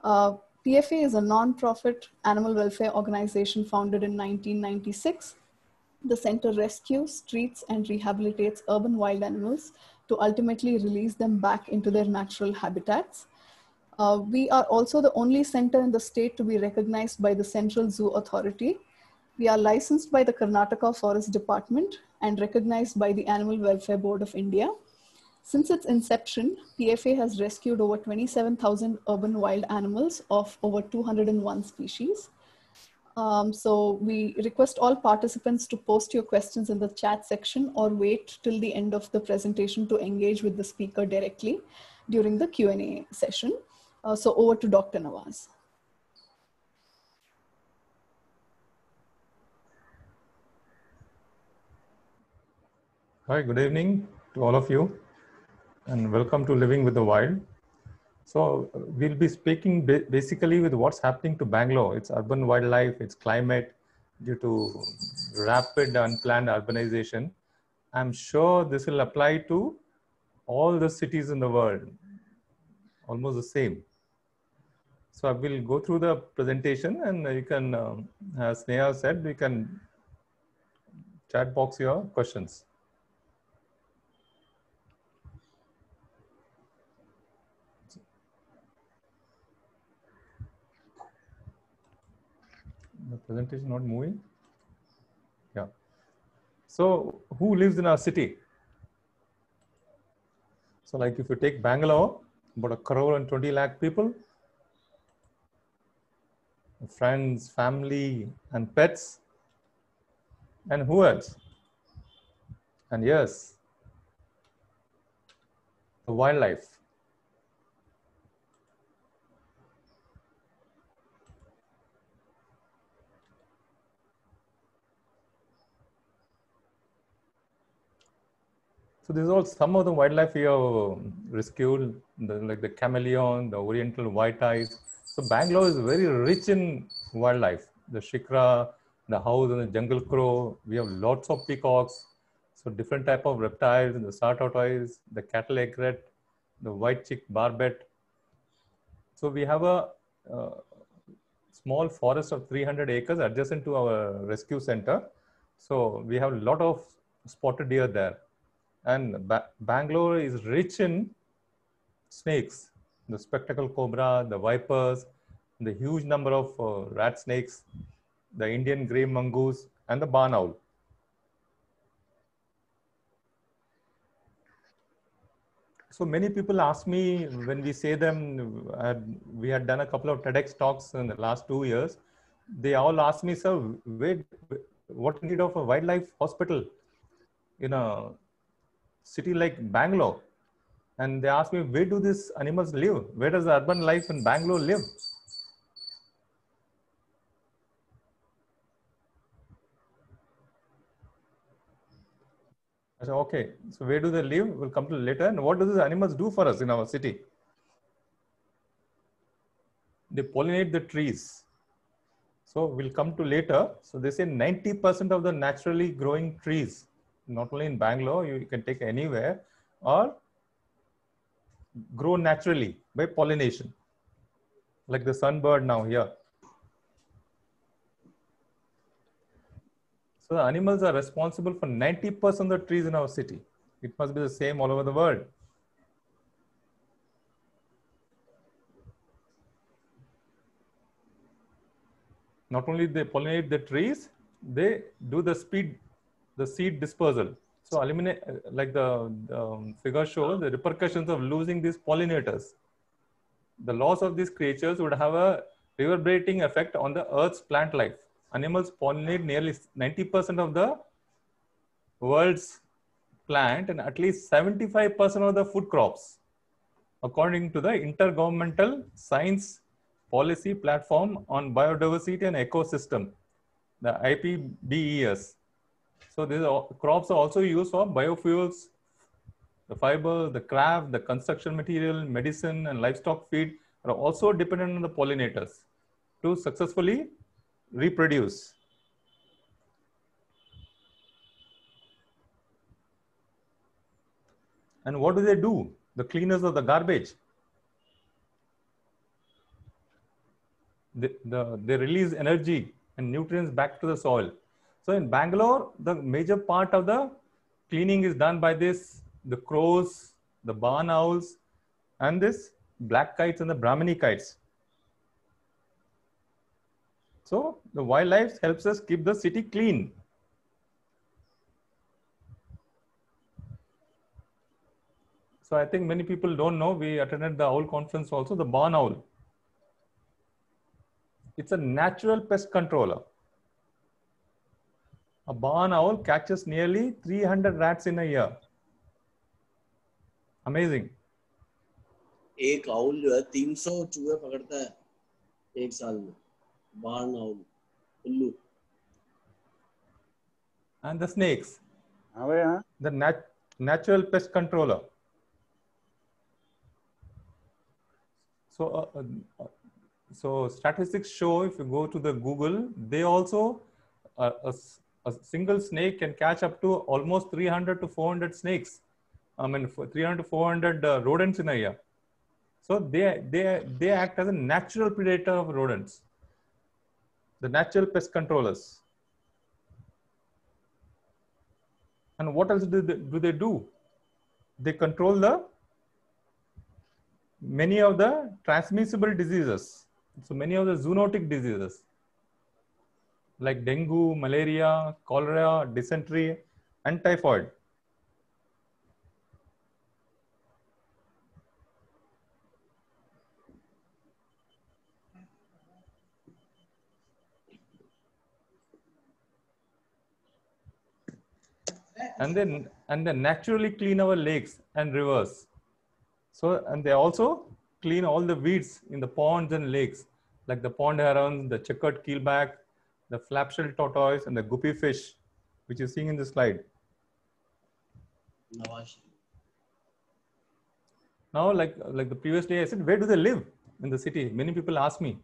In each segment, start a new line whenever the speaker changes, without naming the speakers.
PFA is a non-profit animal welfare organization founded in 1996. The center rescues, treats, and rehabilitates urban wild animals to ultimately release them back into their natural habitats. We are also the only center in the state to be recognized by the Central Zoo Authority. We are licensed by the Karnataka Forest Department and recognized by the Animal Welfare Board of India. Since its inception, PFA has rescued over 27,000 urban wild animals of over 201 species. So we request all participants to post your questions in the chat section or wait till the end of the presentation to engage with the speaker directly during the Q&A session. So over to Dr. Nawaz.
Hi, good evening to all of you and welcome to Living with the Wild. So we'll be speaking basically with what's happening to Bangalore, its urban wildlife, its climate due to rapid unplanned urbanization. I'm sure this will apply to all the cities in the world, almost the same. So I will go through the presentation and you can, as Sneha said, we can chat box your questions. The presentation not moving? Yeah. So who lives in our city? So like if you take Bangalore, about 1.20 crore people, friends, family, and pets. And who else? And yes, the wildlife. So these are all some of the wildlife we have rescued, like the chameleon, the oriental white eyes. So Bangalore is very rich in wildlife. The shikra, the house and the jungle crow. We have lots of peacocks. So different type of reptiles, the star tortoise, the cattle egret, the white-cheeked barbet. So we have a small forest of 300 acres adjacent to our rescue center. So we have a lot of spotted deer there. And Bangalore is rich in snakes, the spectacle cobra, the vipers, the huge number of rat snakes, the Indian grey mongoose, and the barn owl. So many people ask me when we say them, we had done a couple of TEDx talks in the last 2 years. They all ask me, sir, what need of a wildlife hospital in a city like Bangalore? And they ask me, where do these animals live? Where does the urban life in Bangalore live? I said, okay, so where do they live? We'll come to later. And what do these animals do for us in our city? They pollinate the trees. So we'll come to later. So they say 90% of the naturally growing trees, not only in Bangalore, you can take anywhere, are grow naturally by pollination. Like the sunbird now here. So the animals are responsible for 90% of the trees in our city. It must be the same all over the world. Not only they pollinate the trees, they do the seed dispersal. So eliminate, like the figure shows, the repercussions of losing these pollinators. The loss of these creatures would have a reverberating effect on the Earth's plant life. Animals pollinate nearly 90% of the world's plant and at least 75% of the food crops, according to the Intergovernmental Science Policy Platform on Biodiversity and Ecosystem, the IPBES. So these crops are also used for biofuels, the fiber, the craft, the construction material, medicine, and livestock feed are also dependent on the pollinators to successfully reproduce. And what do? The cleaners of the garbage. they release energy and nutrients back to the soil. So in Bangalore, the major part of the cleaning is done by the crows, the barn owls, and this black kites and the Brahmini kites. So the wildlife helps us keep the city clean. So I think many people don't know, we attended the owl conference also, the barn owl. It's a natural pest controller. A barn owl catches nearly 300 rats in a year. Amazing.
एक owl जो है 300 चूहे पकड़ता है एक साल में. बार्न आउल, उल्लू.
And the snakes.
हाँ
The natural pest controller. So statistics show, if you go to the Google, they also a single snake can catch up to almost 300 to 400 snakes. I mean, 300 to 400 rodents in a year. So they act as a natural predator of rodents, the natural pest controllers. And what else do they do? They control many of the transmissible diseases. So many of the zoonotic diseases like dengue, malaria, cholera, dysentery, and typhoid. And they naturally clean our lakes and rivers. So, and they also clean all the weeds in the ponds and lakes, like the pond herons, the checkered keelback, the flapshell tortoise, and the guppy fish, which you're seeing in the slide. Now, like the previous day, I said, where do they live in the city? Many people ask me.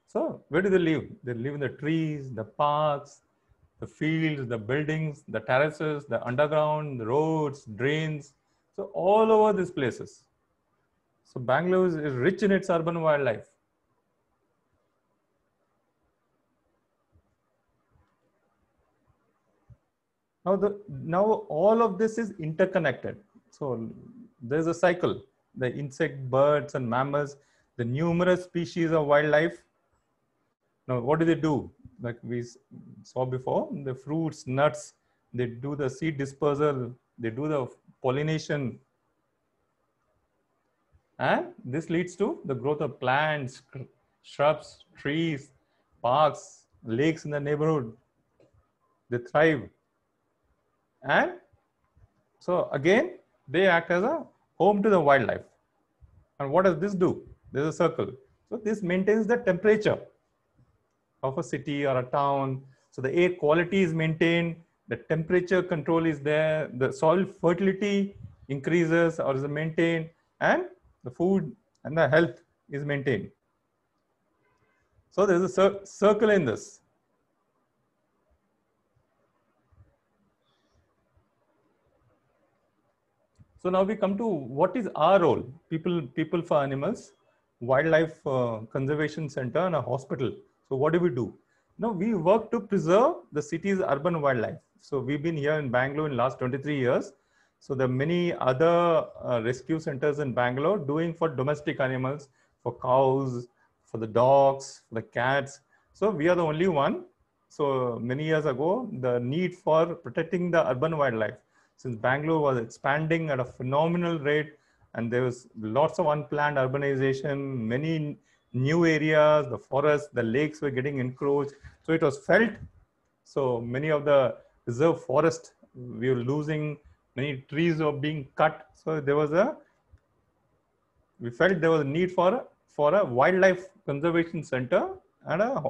So, where do they live? They live in the trees, the parks, the fields, the buildings, the terraces, the underground, the roads, drains. So all over these places. So Bangalore is rich in its urban wildlife. Now all of this is interconnected. So there's a cycle. The insect, birds, and mammals, the numerous species of wildlife. Now, what do? Like we saw before, the fruits, nuts, they do the seed dispersal, they do the pollination. And this leads to the growth of plants, shrubs, trees, parks, lakes in the neighborhood. They thrive. And so again, they act as a home to the wildlife. And what does this do? There's a circle. So this maintains the temperature of a city or a town. So the air quality is maintained, the temperature control is there, the soil fertility increases or is maintained, and the food and the health is maintained. So there's a circle in this. So now we come to what is our role, people for animals, wildlife conservation center and a hospital. So what do? Now we work to preserve the city's urban wildlife. So we've been here in Bangalore in last 23 years. So there are many other rescue centers in Bangalore doing for domestic animals, for cows, for the dogs, for the cats. So we are the only one. So many years ago, the need for protecting the urban wildlife, since Bangalore was expanding at a phenomenal rate and there was lots of unplanned urbanization, many new areas, the forests, the lakes were getting encroached. So it was felt. So many of the reserve forest, we were losing, many trees were being cut. So we felt there was a need for a wildlife conservation center and a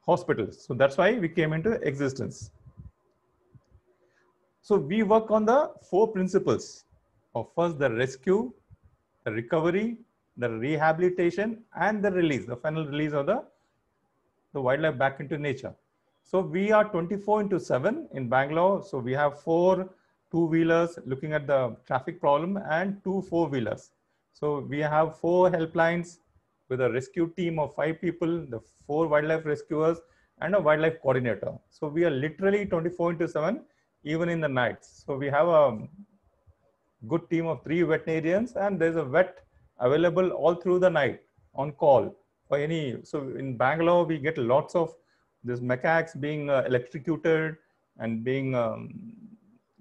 hospital. So that's why we came into existence. So we work on the 4 principles of first the rescue, the recovery, the rehabilitation, and the release, the final release of the wildlife back into nature. So we are 24/7 in Bangalore. So we have 4 2-wheelers looking at the traffic problem and 2 4-wheelers. So we have 4 helplines with a rescue team of 5 people, the 4 wildlife rescuers, and a wildlife coordinator. So we are literally 24/7, even in the nights. So we have a good team of 3 veterinarians, and there's a vet available all through the night on call for any. So in Bangalore, we get lots of these macaques being electrocuted and being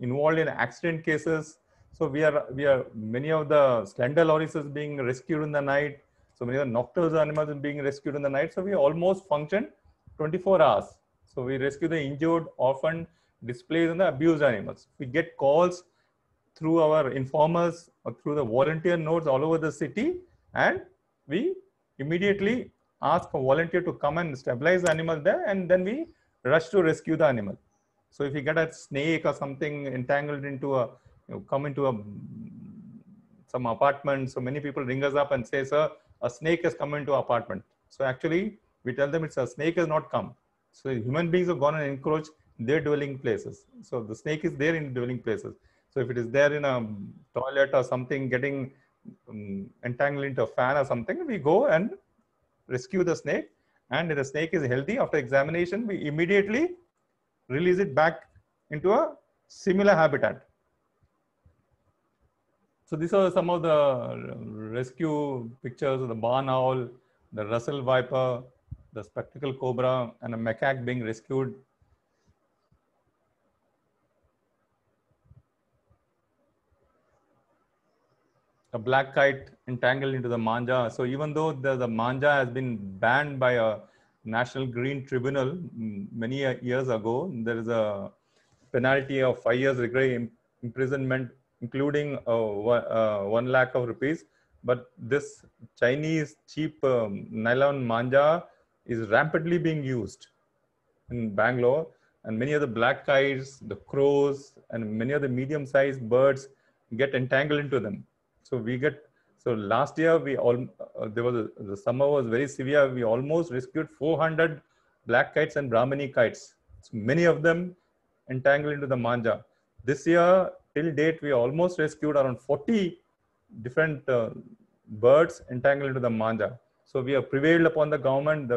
involved in accident cases. So we are many of the slender lorises being rescued in the night. So many of the nocturnal animals are being rescued in the night. So we almost function 24 hours. So we rescue the injured, orphaned, displaced, and the abused animals. We get calls through our informers or through the volunteer nodes all over the city, and we immediately ask a volunteer to come and stabilize the animal there, and then we rush to rescue the animal. So if you get a snake or something entangled into a, come into some apartment, so many people ring us up and say, sir, a snake has come into our apartment. So actually, we tell them it's a snake has not come. So human beings have gone and encroached their dwelling places. So the snake is there in dwelling places. So if it is there in a toilet or something, getting entangled into a fan or something, we go and rescue the snake. And if the snake is healthy, after examination, we immediately release it back into a similar habitat. So these are some of the rescue pictures of the barn owl, the Russell viper, the spectacled cobra, and a macaque being rescued. A black kite entangled into the manja. So even though the manja has been banned by a National Green Tribunal many years ago, there is a penalty of 5 years imprisonment, including 1 lakh of rupees. But this Chinese cheap nylon manja is rampantly being used in Bangalore, and many of the black kites, the crows, and many of the medium-sized birds get entangled into them. So we get, so last year we all, the summer was very severe. We almost rescued 400 black kites and Brahmini kites. So many of them entangled into the manja. This year, till date, we almost rescued around 40 different birds entangled into the manja. So we have prevailed upon the government.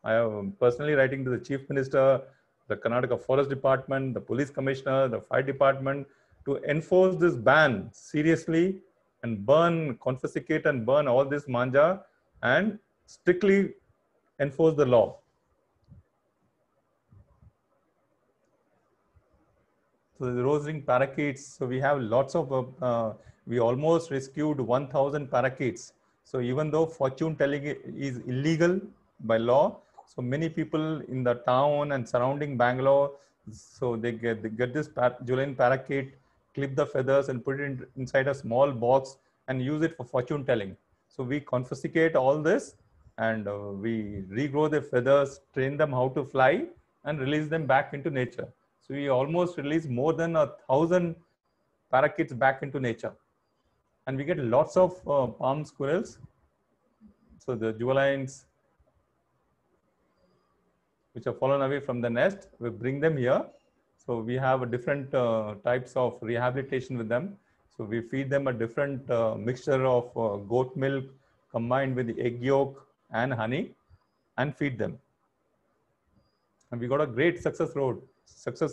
I am personally writing to the Chief Minister, the Karnataka Forest Department, the Police Commissioner, the Fire Department to enforce this ban seriously and confiscate and burn all this manja and strictly enforce the law. So the rose-ringed parakeets, so we have lots of, we almost rescued 1,000 parakeets. So even though fortune telling is illegal by law, so many people in the town and surrounding Bangalore, so they get this Julian parakeet, clip the feathers and put it inside a small box and use it for fortune telling. So we confiscate all this and we regrow their feathers, train them how to fly and release them back into nature. So we almost release more than 1,000 parakeets back into nature. And we get lots of palm squirrels. So the juvelines, which are fallen away from the nest, we bring them here. So we have different types of rehabilitation with them. So we feed them a different mixture of goat milk combined with the egg yolk and honey and feed them. And we got a great success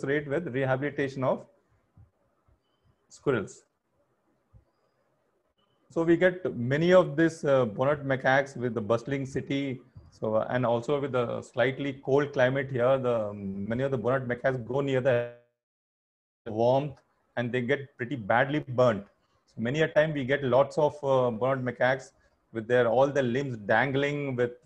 rate with rehabilitation of squirrels. So we get many of these bonnet macaques with the bustling city. So, and also with the slightly cold climate here, many of the bonnet macaques go near the warmth and they get pretty badly burnt. So many a time we get lots of bonnet macaques with all the limbs dangling with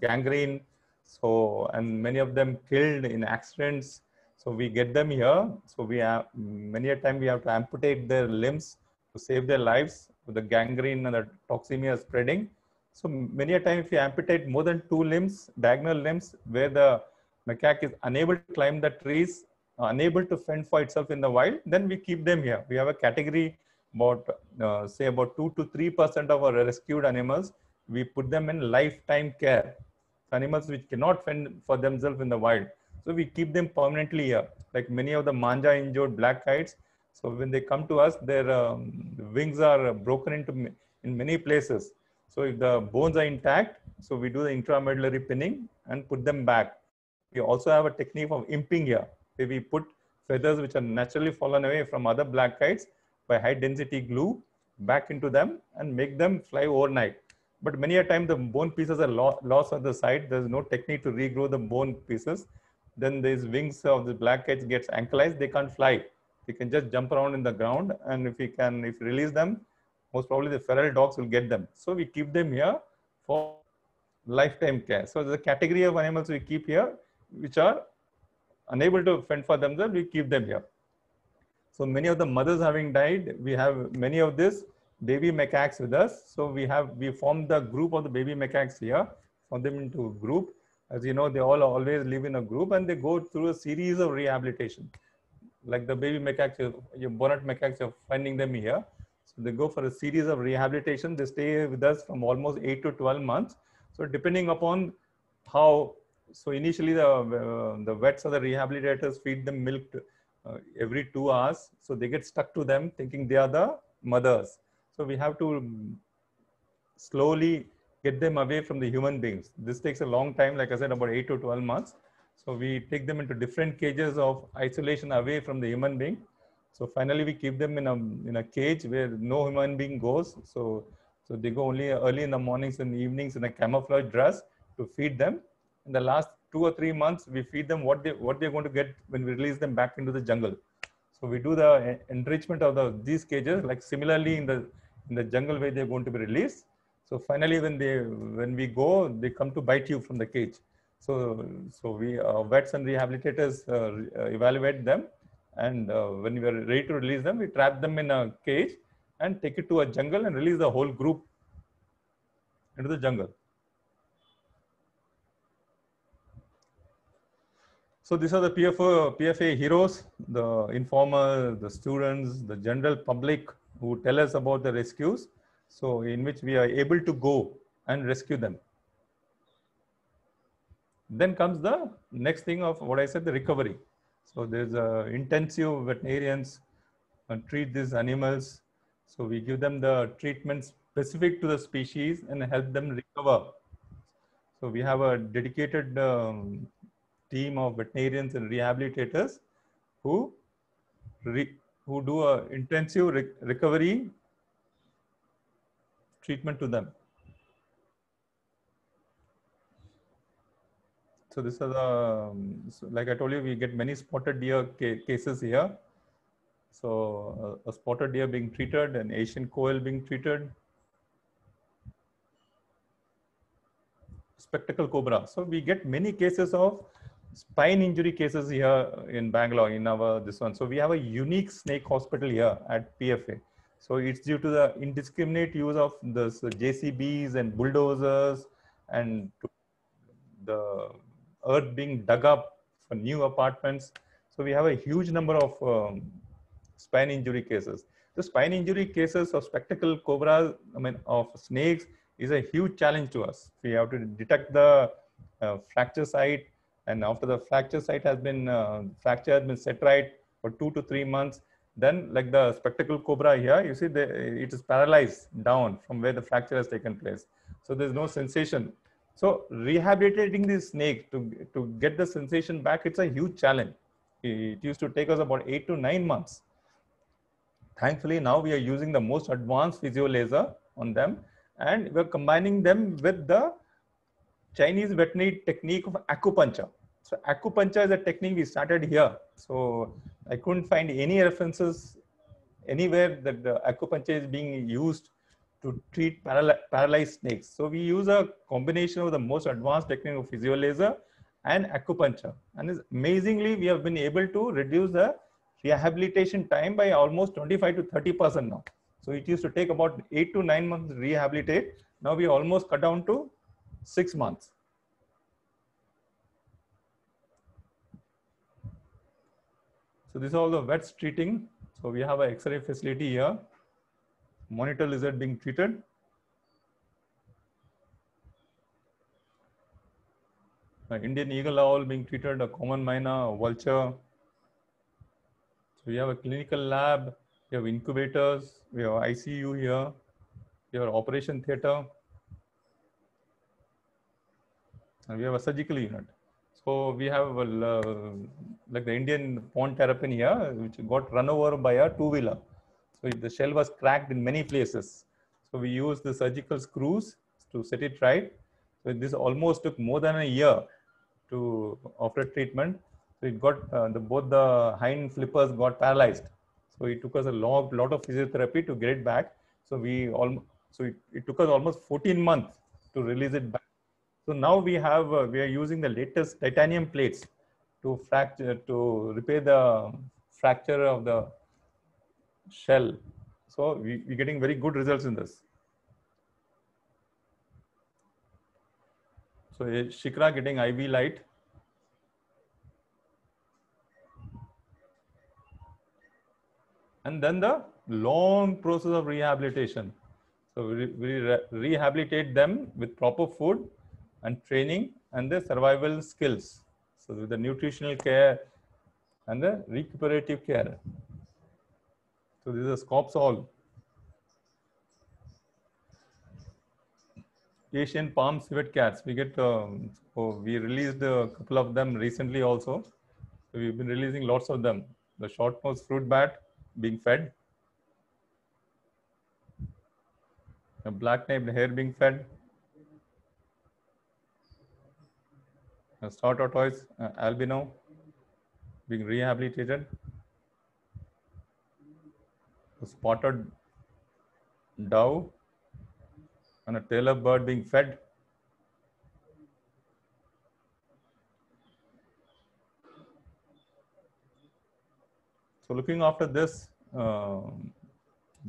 gangrene. So, and many of them killed in accidents. So we get them here. So we have, many a time we have to amputate their limbs to save their lives with the gangrene and the toxemia spreading. So many a time if you amputate more than 2 limbs, diagonal limbs, where the macaque is unable to climb the trees, unable to fend for itself in the wild, then we keep them here. We have a category about, say about 2 to 3% of our rescued animals, we put them in lifetime care. Animals which cannot fend for themselves in the wild. So we keep them permanently here, like many of the manja injured black kites. So when they come to us, their wings are broken into in many places. So if the bones are intact, so we do the intramedullary pinning and put them back. We also have a technique of imping here, where we put feathers which are naturally fallen away from other black kites by high density glue back into them and make them fly overnight. But many a time the bone pieces are lost at the side. There's no technique to regrow the bone pieces. Then these wings of the black kites gets ankylized. They can't fly. They can just jump around in the ground. And if we release them, most probably the feral dogs will get them. So we keep them here for lifetime care. So the category of animals we keep here, which are unable to fend for themselves, we keep them here. So many of the mothers having died, we have many of this baby macaques with us. So we formed the group of the baby macaques here, form them into a group. As you know, they all always live in a group and they go through a series of rehabilitation. Like the baby macaques, your bonnet macaques, you're finding them here. So they go for a series of rehabilitation. They stay with us from almost 8 to 12 months. So depending upon how, so initially the vets or the rehabilitators feed them milk every 2 hours. So they get stuck to them thinking they are the mothers. So we have to slowly get them away from the human beings. This takes a long time, like I said, about 8 to 12 months. So we take them into different cages of isolation away from the human being. So finally we keep them in a cage where no human being goes. So they go only early in the mornings and evenings in a camouflage dress to feed them. In the last 2 or 3 months, we feed them what they're going to get when we release them back into the jungle. So we do the enrichment of these cages, like similarly in the jungle where they're going to be released. So finally, when we go, they come to bite you from the cage. So we vets and rehabilitators evaluate them, and when we are ready to release them, we trap them in a cage and take it to a jungle and release the whole group into the jungle. So these are the PFA heroes, the informers, the students, the general public who tell us about the rescues. So in which we are able to go and rescue them. Then comes the next thing of what I said, the recovery. So there's intensive veterinarians treat these animals. So we give them the treatment specific to the species and help them recover. So we have a dedicated team of veterinarians and rehabilitators who do a intensive recovery treatment to them. So this is so like I told you, we get many spotted deer cases here. So a spotted deer being treated, an Asian quail being treated, spectacle cobra. So we get many cases of spine injury cases here in Bangalore in this one. So we have a unique snake hospital here at PFA. So it's due to the indiscriminate use of the JCBs and bulldozers and the earth being dug up for new apartments. So we have a huge number of spine injury cases. The spine injury cases of spectacle cobras, of snakes, is a huge challenge to us. We have to detect the fracture site, and after the fracture site has been set right for 2 to 3 months, then like the spectacle cobra here, you see it is paralyzed down from where the fracture has taken place. So there's no sensation. So rehabilitating this snake to get the sensation back, it's a huge challenge. It used to take us about 8 to 9 months. Thankfully, now we are using the most advanced physio laser on them, and we're combining them with the Chinese veterinary technique of acupuncture. So acupuncture is a technique we started here. So I couldn't find any references anywhere that the acupuncture is being used to treat paralyzed snakes. So we use a combination of the most advanced technique of physio laser and acupuncture. And amazingly, we have been able to reduce the rehabilitation time by almost 25 to 30% now. So it used to take about 8 to 9 months to rehabilitate. Now we almost cut down to 6 months. So this is all the vets treating. So we have an X-ray facility here. Monitor lizard being treated. Indian eagle owl being treated, a common myna, a vulture. So we have a clinical lab, we have incubators, we have ICU here, we have operation theater. and we have a surgical unit. So we have like the Indian pond terrapin here, which got run over by a two-wheeler. So the shell was cracked in many places. So we used the surgical screws to set it right. So this almost took more than a year to after treatment. So it got both the hind flippers got paralyzed. So it took us a lot of physiotherapy to get it back. So it took us almost 14 months to release it back. So now we are using the latest titanium plates to repair the fracture of the shell. So we're getting very good results in this. So Shikra getting IV light. And then the long process of rehabilitation. So we rehabilitate them with proper food and training and the survival skills. So with the nutritional care and the recuperative care. So this is a Scopes-All. Asian palm civet cats. We released a couple of them recently also. So we've been releasing lots of them. The short-nosed fruit bat being fed. A black-napped hare being fed. A star tortoise, albino being rehabilitated. A spotted dove and a tailor bird being fed. So looking after this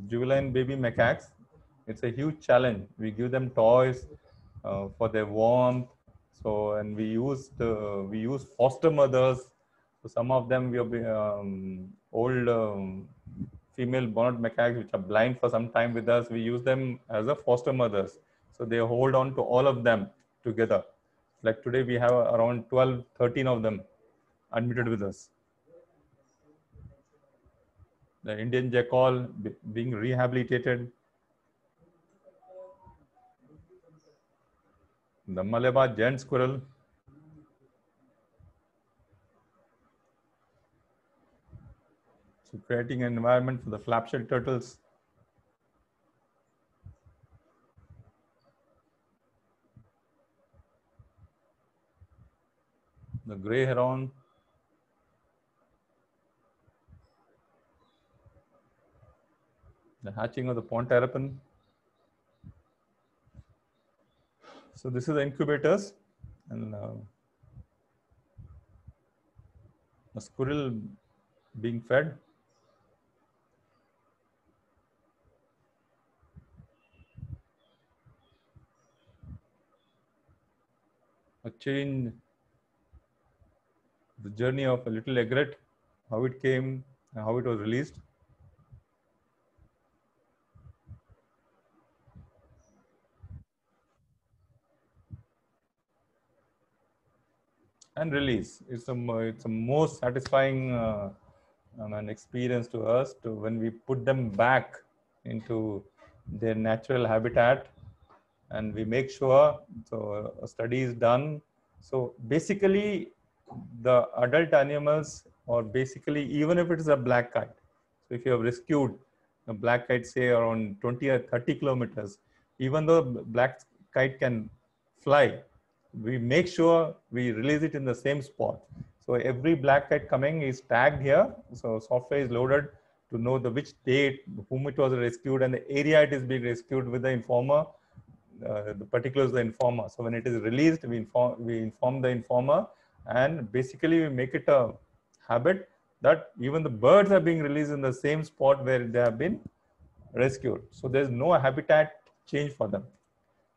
juvenile baby macaques, it's a huge challenge. We give them toys for their warmth. So, and we use foster mothers. So some of them we have old female bonnet macaques which are blind for some time with us. We use them as a foster mothers. So they hold on to all of them together. Like today we have around 12, 13 of them admitted with us. The Indian jackal being rehabilitated. The Malabar giant squirrel. So creating an environment for the flapshell turtles. The grey heron. The hatching of the pond terrapin. So this is the incubators, and a squirrel being fed. A change, the journey of a little egret, how it came, and how it was released. And release. It's a most satisfying an experience to us when we put them back into their natural habitat, and we make sure a study is done. So basically, the adult animals, or basically even if it is a black kite, so if you have rescued a black kite, say around 20 or 30 kilometers, even though black kite can fly, we make sure we release it in the same spot. So every black kite coming is tagged here. So software is loaded to know which date, whom it was rescued, and the area it is being rescued with the informer, the particulars of the informer. So when it is released, we inform the informer, and basically we make it a habit that even the birds are being released in the same spot where they have been rescued. So there's no habitat change for them.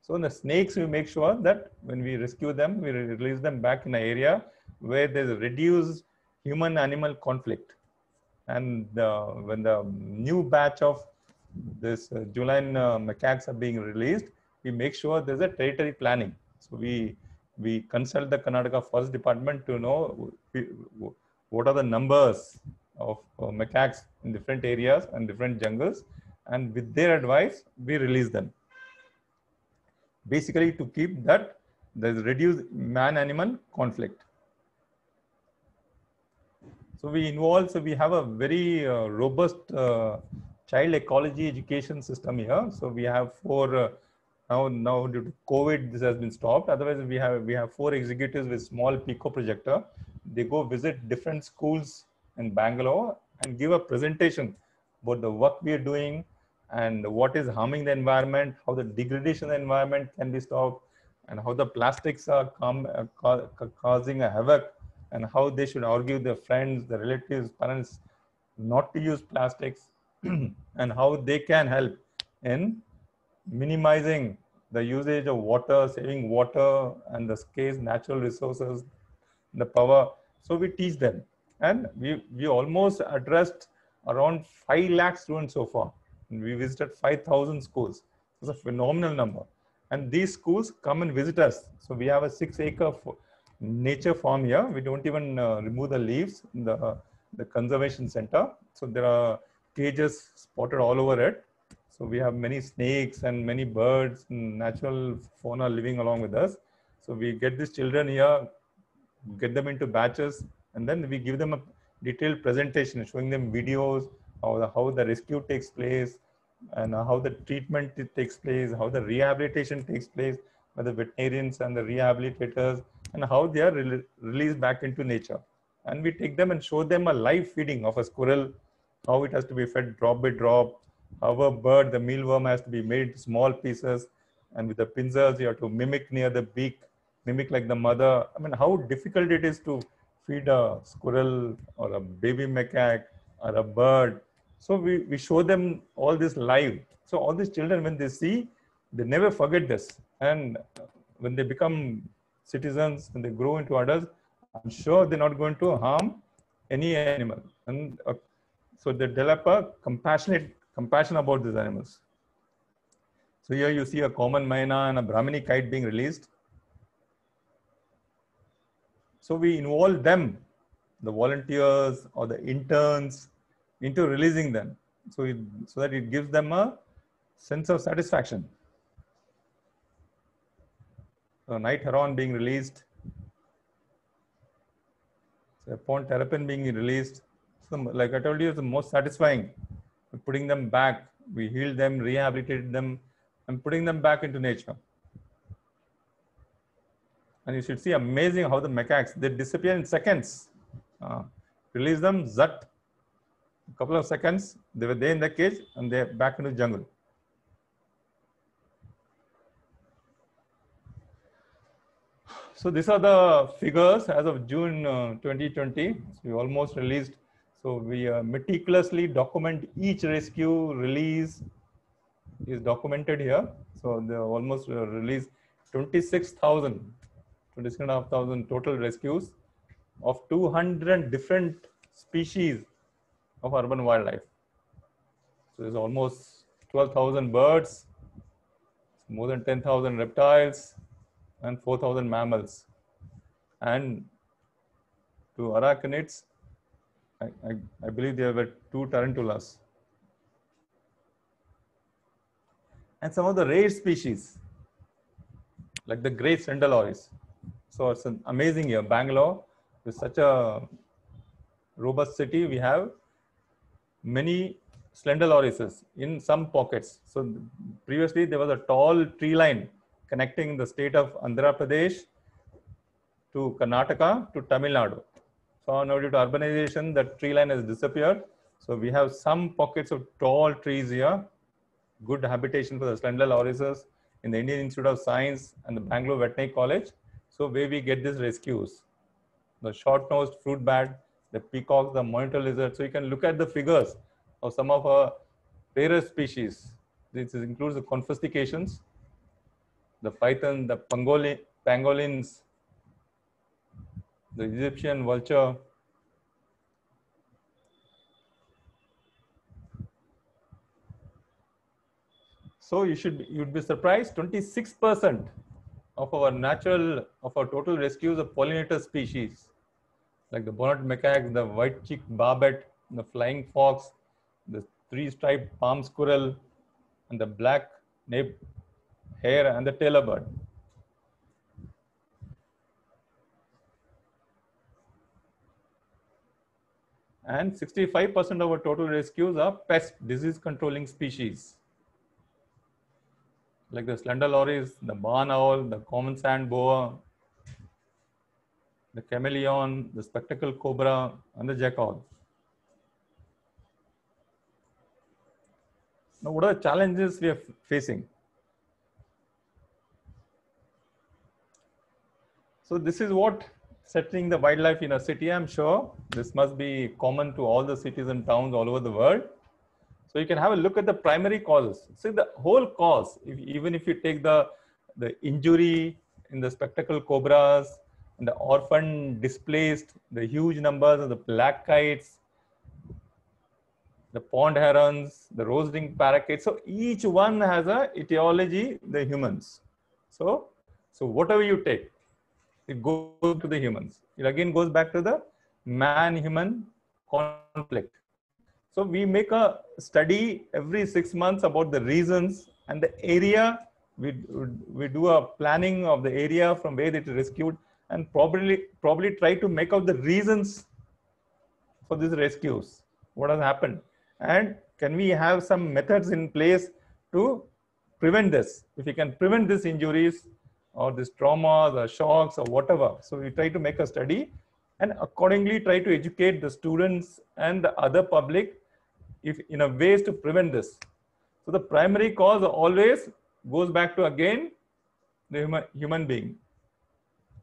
So in the snakes, we make sure that when we rescue them, we release them back in an area where there's a reduced human-animal conflict. And when the new batch of this Julian macaques are being released, we make sure there's a territory planning. So we consult the Karnataka Forest Department to know what are the numbers of macaques in different areas and different jungles, and with their advice, we release them. Basically, to keep that there's reduced man-animal conflict. So we have a very robust child ecology education system here. So we have four, now due to COVID, this has been stopped. Otherwise, we have 4 executives with small Pico projector. They go visit different schools in Bangalore and give a presentation about the work we are doing and what is harming the environment, how the degradation of the environment can be stopped, and how the plastics are causing a havoc, and how they should argue their friends, their relatives, parents not to use plastics, and how they can help in minimizing the usage of water, saving water and the scarce natural resources, the power. So we teach them. And we almost addressed around 5 lakh students so far. We visited 5,000 schools. It's a phenomenal number. And these schools come and visit us. So we have a 6-acre nature farm here. We don't even remove the leaves in the conservation center. So there are cages spotted all over it. So we have many snakes and many birds and natural fauna living along with us. So we get these children here, get them into batches, and then we give them a detailed presentation showing them videos, how the rescue takes place, and how the treatment takes place, how the rehabilitation takes place by the veterinarians and the rehabilitators, and how they are released back into nature. And we take them and show them a live feeding of a squirrel, how it has to be fed drop by drop, how a bird, the mealworm, has to be made into small pieces, and with the pincers you have to mimic near the beak, mimic like the mother. I mean, how difficult it is to feed a squirrel or a baby macaque or a bird. So we show them all this live. So all these children, when they see, they never forget this. And when they become citizens, when they grow into adults, I'm sure they're not going to harm any animal. And so they develop a compassion about these animals. So here you see a common myna and a Brahmini kite being released. So we involve them, the volunteers or the interns, into releasing them. So that it gives them a sense of satisfaction. So night heron being released. So upon terrapin being released. So like I told you, it's the most satisfying. Putting them back, we healed them, rehabilitated them, and putting them back into nature. And you should see amazing how the macaques, they disappear in seconds. Release them, zut, a couple of seconds, they were there in the cage and they're back into the jungle. So these are the figures as of June 2020. So we almost released. So we meticulously document each rescue release is documented here. So they almost released 26,500 total rescues of 200 different species of urban wildlife. So there's almost 12,000 birds, more than 10,000 reptiles, and 4,000 mammals. And to arachnids, I believe there were 2 tarantulas. And some of the rare species, like the great slender loris. So it's an amazing year. Bangalore is such a robust city. We have many slender lorises in some pockets. So previously there was a tall tree line connecting the state of Andhra Pradesh to Karnataka to Tamil Nadu. So now due to urbanization, the tree line has disappeared. So we have some pockets of tall trees here, good habitation for the slender lorises in the Indian Institute of Science and the Bangalore Veterinary College. So where we get these rescues, the short-nosed fruit bat, the peacocks, the monitor lizard. So you can look at the figures of some of our rarer species. This includes the confiscations, the python, the pangolins, the Egyptian vulture. So you'd be surprised, 26% of our total rescues of pollinator species, like the bonnet macaque, the white-cheeked barbet, the flying fox, the 3-striped palm squirrel, and the black nape hare and the tailor bird. And 65% of our total rescues are pest disease controlling species, like the slender loris, the barn owl, the common sand boa, the chameleon, the spectacled cobra, and the jackal. Now, what are the challenges we are facing? So this is what settling the wildlife in a city. I'm sure this must be common to all the cities and towns all over the world. So you can have a look at the primary causes. See the whole cause, even if you take the injury in the spectacled cobras, and the orphan displaced, the huge numbers of the black kites, the pond herons, the rose-ringed parakeets. So each one has a etiology, the humans. So whatever you take, it goes to the humans. It again goes back to the man-human conflict. So we make a study every 6 months about the reasons and the area. We do a planning of the area from where it is rescued, and probably try to make out the reasons for these rescues. What has happened, and can we have some methods in place to prevent this? If we can prevent these injuries or these traumas or shocks or whatever. So we try to make a study and accordingly try to educate the students and the other public if in a ways to prevent this. So the primary cause always goes back to again the human being.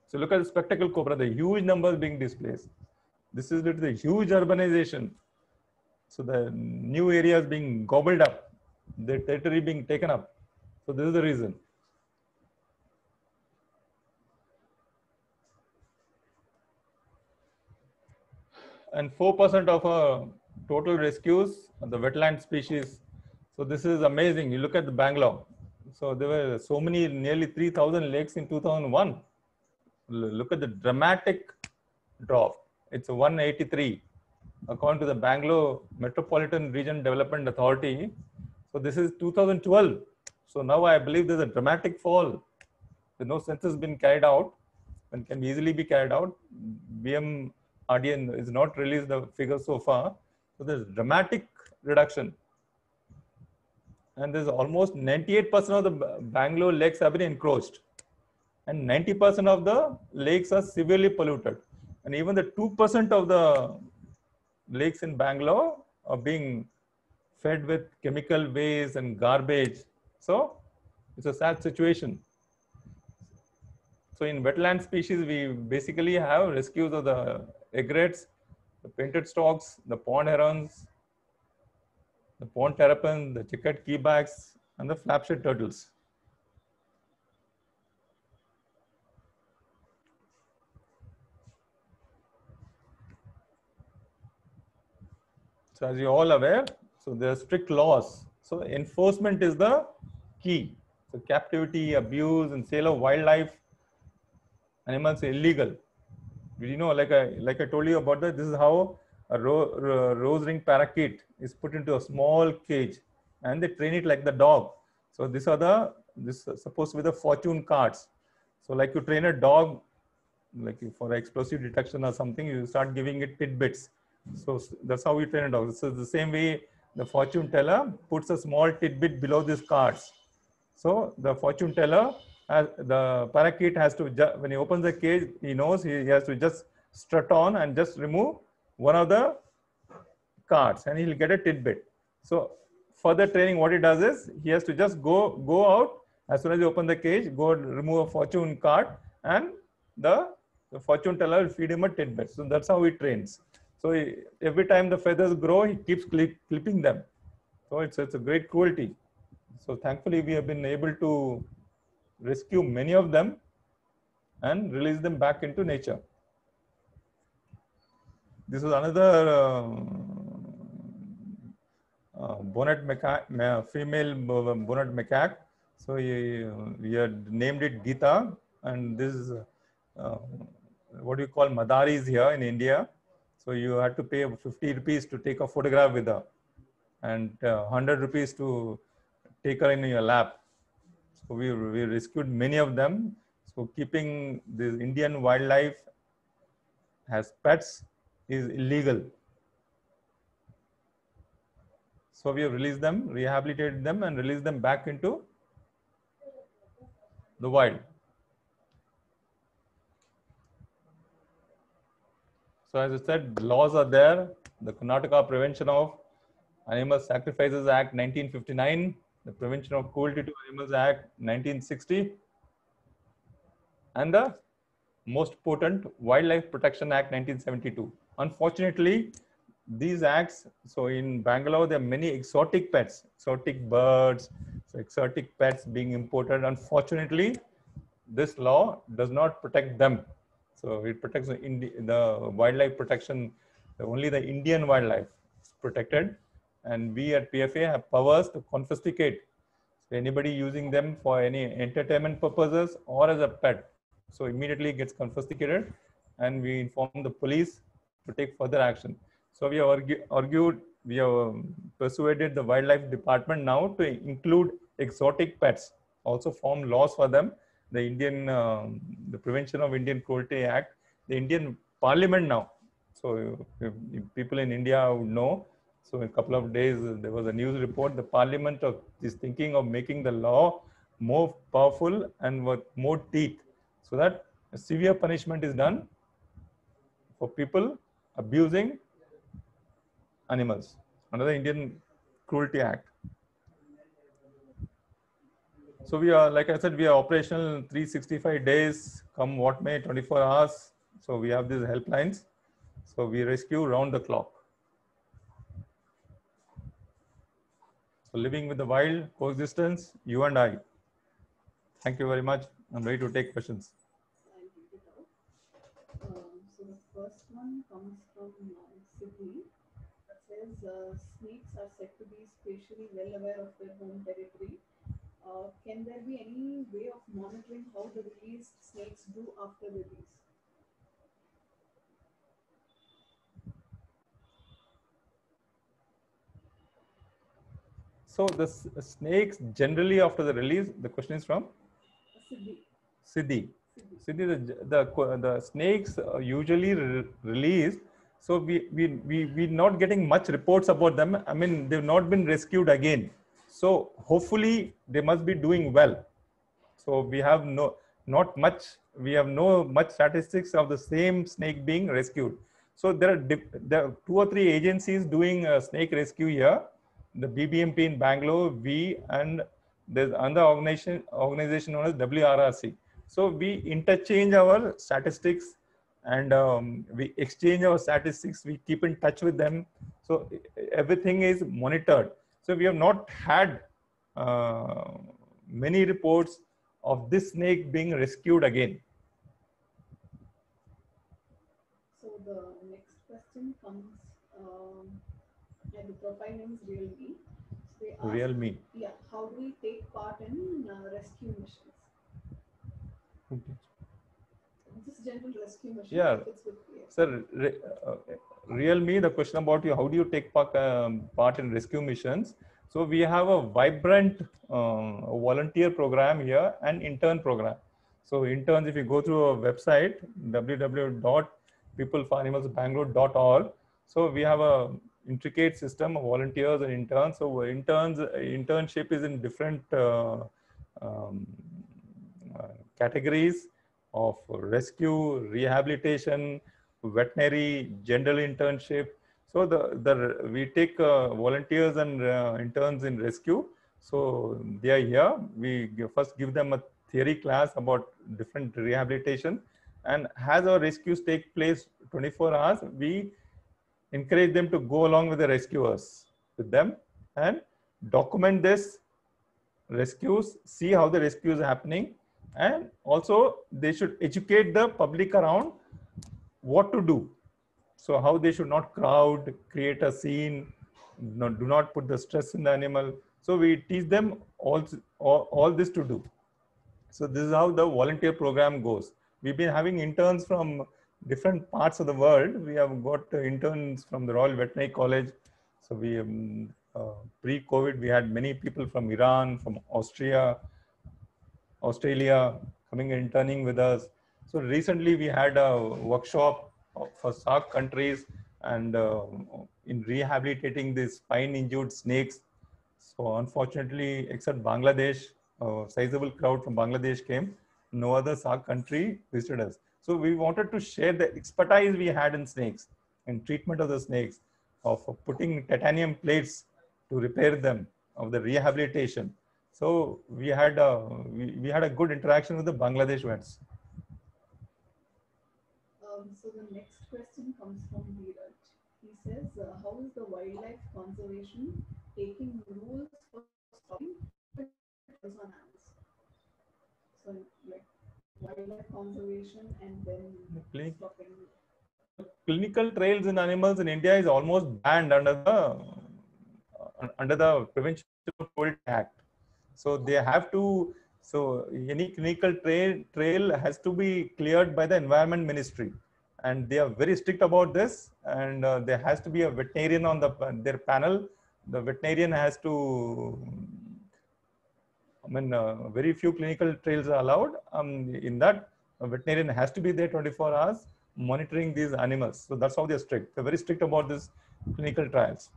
So look at the spectacled cobra, the huge numbers being displaced. This is due to the huge urbanization. So the new areas being gobbled up, the territory being taken up. So this is the reason. And 4% of our total rescues are the wetland species. So this is amazing. You look at the Bangalore. So there were so many, nearly 3,000 lakes in 2001. Look at the dramatic drop. It's 183 according to the Bangalore Metropolitan Region Development Authority. So this is 2012. So now I believe there's a dramatic fall. There's no census been carried out and can easily be carried out. BMRDN is not released the figures so far. So there's dramatic reduction. And there's almost 98% of the Bangalore lakes have been encroached. And 90% of the lakes are severely polluted. And even the 2% of the lakes in Bangalore are being fed with chemical waste and garbage. So it's a sad situation. So in wetland species, we basically have rescues of the egrets, the painted storks, the pond herons, the pond terrapin, the checkered keybacks, and the flapshead turtles. So as you're all aware, so there are strict laws. So enforcement is the key. So captivity, abuse, and sale of wildlife animals are illegal. Did you know, like I told you about that, this is how a rose-ringed parakeet is put into a small cage and they train it like the dog. So this is supposed to be the fortune cards. So like you train a dog, like for explosive detection or something, you start giving it tidbits. So that's how we train a dog. So the same way the fortune teller puts a small tidbit below these cards. So the fortune teller, the parakeet has to, when he opens the cage, he knows he has to just strut on and just remove one of the cards and he'll get a tidbit. So further training, what he does is he has to just go out as soon as you open the cage, go remove a fortune card, and the fortune teller will feed him a tidbit. So that's how he trains. So every time the feathers grow, he keeps clipping them. So it's a great cruelty. So thankfully, we have been able to rescue many of them and release them back into nature. This is another bonnet macaque, female bonnet macaque. So we had named it Geeta, and this is what you call Madaris here in India. So you had to pay 50 rupees to take a photograph with her, and 100 rupees to take her in your lap. So we rescued many of them. So keeping the Indian wildlife as pets is illegal. So we have released them, rehabilitated them, and released them back into the wild. So as I said, laws are there. The Karnataka Prevention of Animal Sacrifices Act 1959, the Prevention of Cruelty to Animals Act 1960, and the most potent Wildlife Protection Act 1972. Unfortunately, these acts, so in Bangalore, there are many exotic pets, exotic birds, so exotic pets being imported. Unfortunately, this law does not protect them. So it protects the wildlife protection, only the Indian wildlife is protected. And we at PFA have powers to confiscate anybody using them for any entertainment purposes or as a pet. So immediately it gets confiscated, and we inform the police to take further action. So we have argued, we have persuaded the wildlife department now to include exotic pets, also form laws for them. The Indian, the Prevention of Indian Cruelty Act, the Indian Parliament now. So if people in India would know, so in a couple of days, there was a news report, the Parliament is thinking of making the law more powerful and with more teeth, so that a severe punishment is done for people abusing animals under the Indian Cruelty Act. So we are, like I said, we are operational 365 days, come what may, 24 hours. So we have these helplines. So we rescue round the clock. So living with the wild, coexistence, you and I. Thank you very much. I'm ready to take questions.
So the first one comes from Sydney. It says snakes are said to be spatially well aware of their home territory. Can there be any way of monitoring how the released snakes do after release?
So the snakes generally after the release, the question is from? Siddhi. The snakes are usually released. So we're not getting much reports about them. I mean, they've not been rescued again. So hopefully they must be doing well. So we have no much statistics of the same snake being rescued. So there are 2 or 3 agencies doing snake rescue here. The BBMP in Bangalore, and there's another organization known as WRRC. So we interchange our statistics, and we exchange our statistics. We keep in touch with them. So everything is monitored. So we have not had many reports of this snake being rescued again.
So the next question comes, and the profile name is Realme. So they ask,
Realme.
Yeah, how do we take part in rescue missions? Just general rescue missions.
Yeah.
If it's with
Sir, Realme, the question about you, how do you take part in rescue missions? So we have a vibrant volunteer program here and intern program. So interns, if you go through our website, www.peopleforanimalsbangalore.org, so we have a intricate system of volunteers and interns. So internship is in different categories of rescue, rehabilitation, veterinary, general internship. So we take volunteers and interns in rescue. So they are here. We first give them a theory class about different rehabilitation, and as our rescues take place 24 hours, we encourage them to go along with the rescuers with them and document this rescues, see how the rescue is happening, and also they should educate the public around what to do. So how they should not crowd, create a scene, do not put the stress in the animal. So we teach them all this to do. So this is how the volunteer program goes. We've been having interns from different parts of the world. We have got interns from the Royal Veterinary College. So we pre-COVID, we had many people from Iran, from Australia coming and interning with us. So recently we had a workshop for SAARC countries, and in rehabilitating these spine injured snakes. So unfortunately, except Bangladesh, a sizable crowd from Bangladesh came. No other SAARC country visited us. So we wanted to share the expertise we had in snakes and treatment of the snakes, of putting titanium plates to repair them, of the rehabilitation. So we had a good interaction with the Bangladesh vets.
So the next question comes from Dheeraj. He says, how is the wildlife conservation taking rules for stopping predators on animals? So like wildlife conservation and then stopping.
Clinical trials in animals in India is almost banned under the Prevention of Cruelty Act. So they have to. So any clinical trail has to be cleared by the Environment Ministry, and they are very strict about this. And there has to be a veterinarian on their panel. The veterinarian has to. Very few clinical trials are allowed. In that, a veterinarian has to be there 24 hours monitoring these animals. So that's how they're strict. They're very strict about this clinical trials.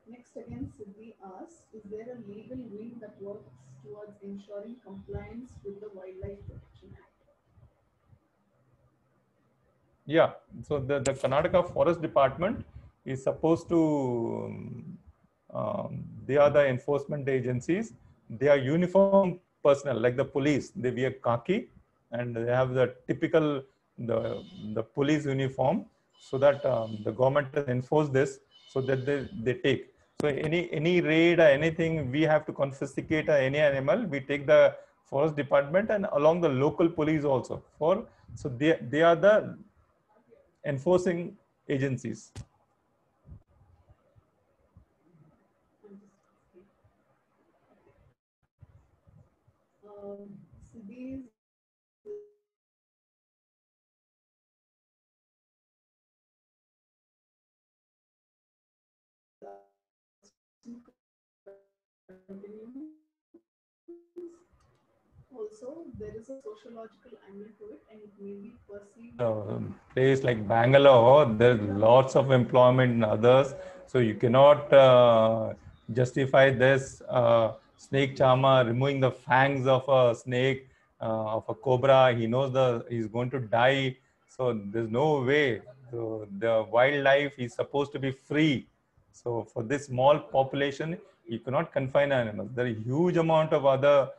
Next again, Siddhi asks, is there a legal wing that works towards ensuring compliance with the Wildlife Protection Act?
Yeah, so the Karnataka Forest Department is supposed to, they are the enforcement agencies. They are uniform personnel, like the police. They wear khaki and they have the typical, the police uniform, so that the government has enforced this, so that they take. So any raid or anything, we have to confiscate any animal, we take the forest department and along the local police also. So they are the enforcing agencies.
Siddhi's also, there is a sociological angle to it, and it may be perceived.
Place like Bangalore, there's lots of employment in others, so you cannot justify this snake charmer removing the fangs of a snake, of a cobra. He knows he's going to die, so there's no way. So the wildlife is supposed to be free. So for this small population, you cannot confine animals. There are a huge amount of other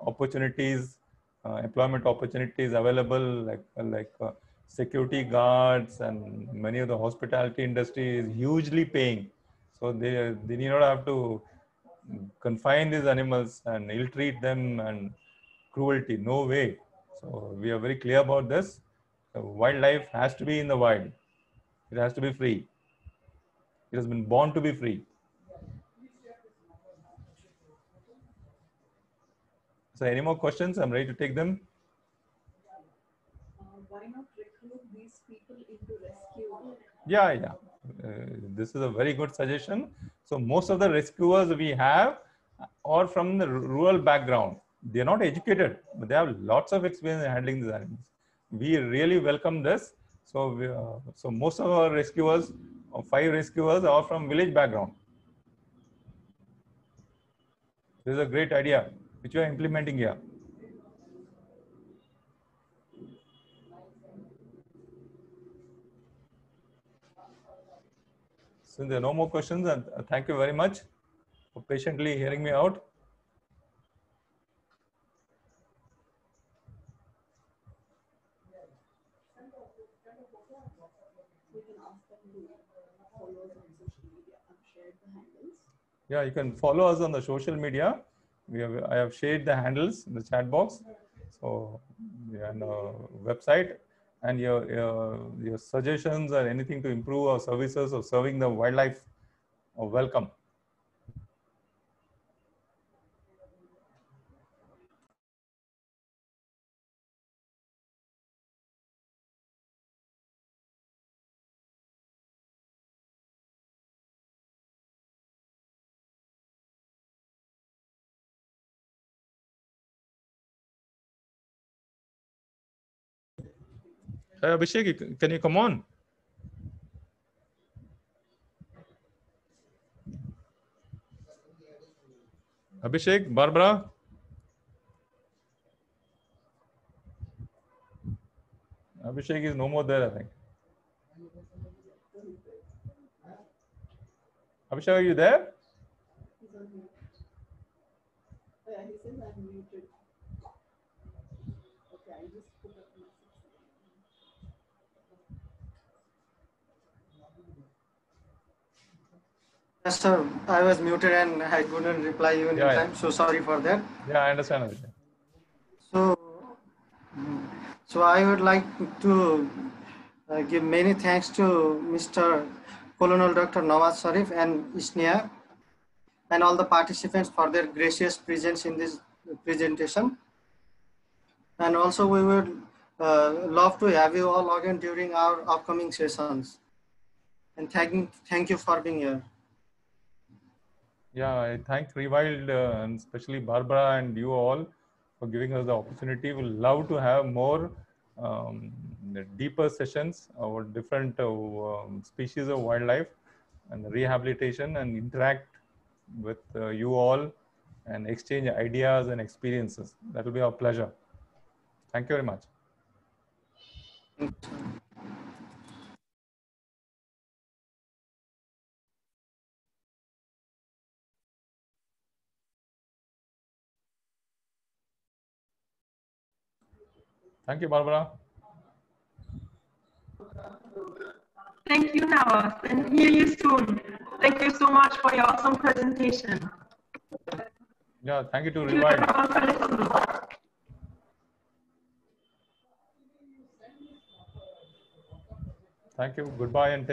opportunities, employment opportunities available, like security guards, and many of the hospitality industry is hugely paying. So they need not have to confine these animals and ill-treat them and cruelty. No way. So we are very clear about this. So wildlife has to be in the wild. It has to be free. It has been born to be free. So any more questions? I'm ready to take them.
Why not recruit these people into rescue?
Yeah. This is a very good suggestion. So most of the rescuers we have are from the rural background. They're not educated, but they have lots of experience in handling these animals. We really welcome this. So so most of our rescuers, 5 rescuers, are from village background. This is a great idea which we are implementing here. So there are no more questions, and thank you very much for patiently hearing me out.
We can ask them to follow us on social media. I've shared the handles.
Yeah, you can follow us on the social media. I have shared the handles in the chat box. So, and website, and your suggestions or anything to improve our services of serving the wildlife are welcome. Hey, Abhishek, can you come on? Abhishek, Barbara? Abhishek is no more there, I think. Abhishek, are you there?
Yeah, he says I'm muted. Okay, I just put up my
Yes, sir. I was muted and I couldn't reply even in time. So sorry for that.
Yeah, I understand, Abhishek.
So, so I would like to give many thanks to Mr. Colonel Dr. Nawaz Sharif and Isnia and all the participants for their gracious presence in this presentation. And also we would love to have you all again during our upcoming sessions. And thank you for being here.
Yeah, I thank Rewild and especially Barbara and you all for giving us the opportunity. We'll love to have more deeper sessions about different species of wildlife and rehabilitation and interact with you all and exchange ideas and experiences. That will be our pleasure. Thank you very much. Thank you, Barbara.
Thank you, Nawaz, and hear you soon. Thank you so much for your awesome presentation.
Yeah, thank you to
Thank you
Rewild.
everyone for listening.
Thank you. Goodbye and take